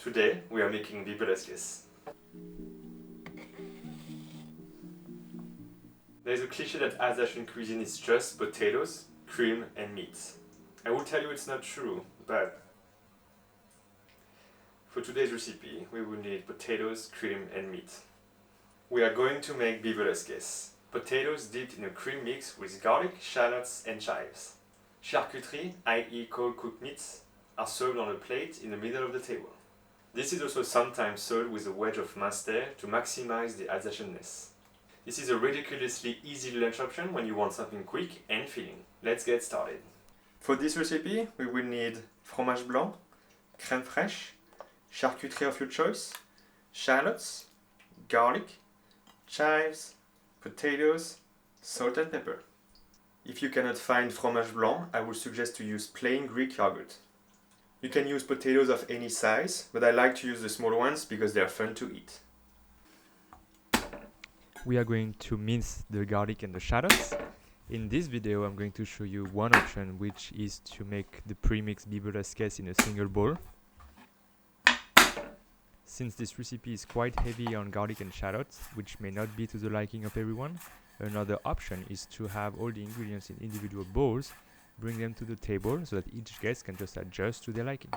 Today we are making Bibeleskaes. There is a cliché that Alsatian cuisine is just potatoes, cream and meat. I will tell you it's not true, but for today's recipe we will need potatoes, cream and meat. We are going to make Bibeleskaes, potatoes dipped in a cream mix with garlic, shallots and chives. Charcuterie, i.e. cold cooked meats, are served on a plate in the middle of the table. This is also sometimes served with a wedge of mince to maximize the Alsatianness. This is a ridiculously easy lunch option when you want something quick and filling. Let's get started. For this recipe, we will need fromage blanc, crème fraîche, charcuterie of your choice, shallots, garlic, chives, potatoes, salt and pepper. If you cannot find fromage blanc, I would suggest to use plain Greek yogurt. You can use potatoes of any size, but I like to use the small ones because they are fun to eat. We are going to mince the garlic and the shallots. In this video I'm going to show you one option, which is to make the pre-mixed Bibeleskaes in a single bowl. Since this recipe is quite heavy on garlic and shallots, which may not be to the liking of everyone, another option is to have all the ingredients in individual bowls, bring them to the table so that each guest can just adjust to their liking.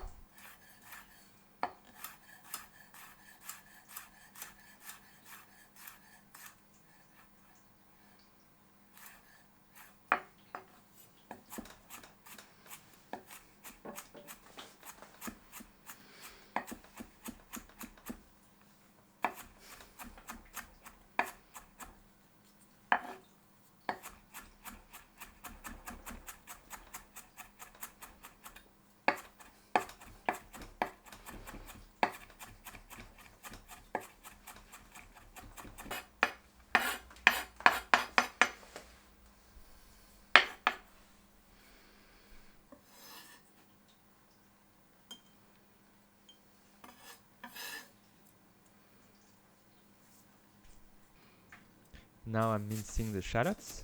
Now I'm mincing the shallots.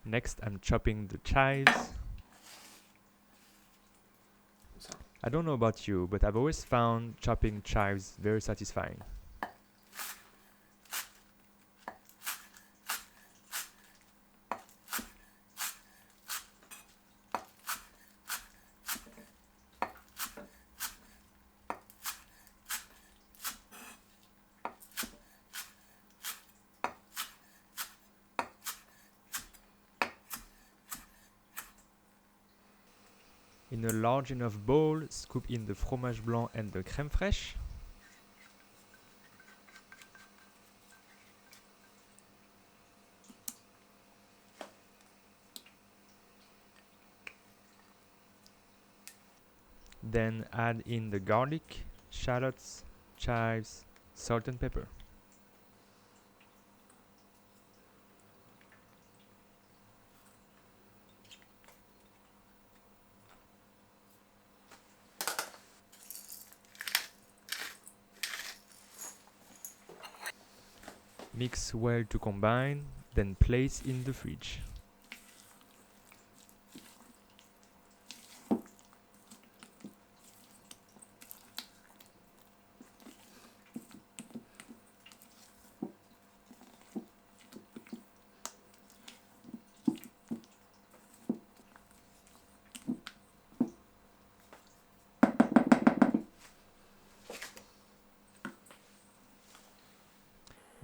Next, I'm chopping the chives. I don't know about you, but I've always found chopping chives very satisfying. In a large enough bowl, scoop in the fromage blanc and the crème fraîche. Then add in the garlic, shallots, chives, salt and pepper. Mix well to combine, then place in the fridge.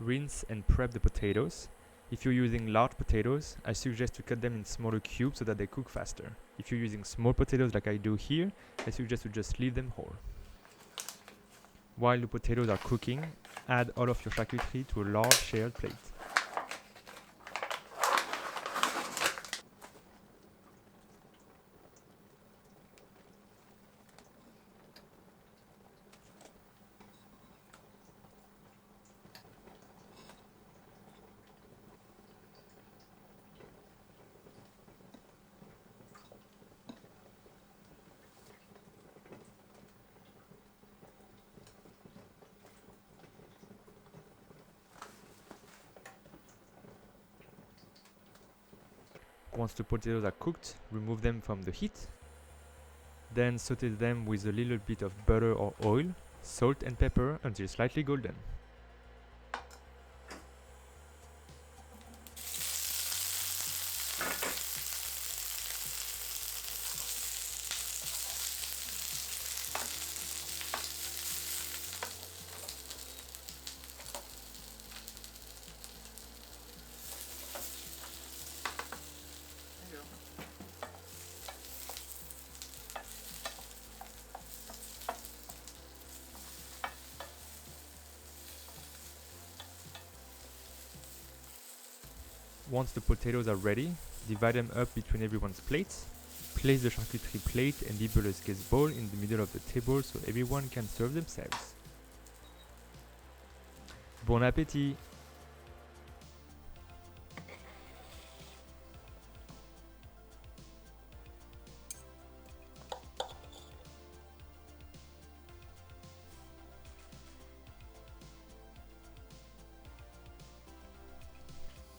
Rinse and prep the potatoes. If you're using large potatoes, I suggest to cut them in smaller cubes so that they cook faster. If you're using small potatoes like I do here, I suggest to just leave them whole. While the potatoes are cooking, add all of your charcuterie to a large shared plate. Once the potatoes are cooked, remove them from the heat. Then saute them with a little bit of butter or oil, salt and pepper until slightly golden. Once the potatoes are ready, divide them up between everyone's plates. Place the charcuterie plate and Bibeleskaes bowl in the middle of the table so everyone can serve themselves. Bon appétit!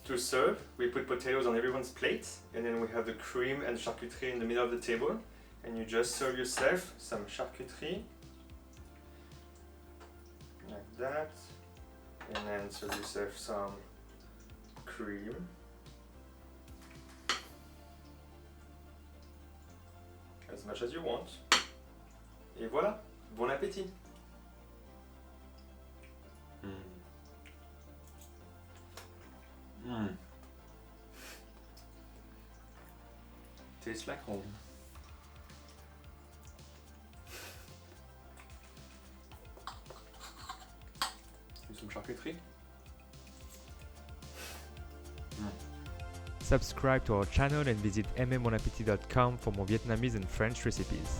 To serve, we put potatoes on everyone's plate, and then we have the cream and charcuterie in the middle of the table, and you just serve yourself some charcuterie, like that, and then serve yourself some cream, as much as you want, et voilà, bon appétit! Tastes like home. Some charcuterie. Subscribe to our channel and visit mmbonapetit.com for more Vietnamese and French recipes.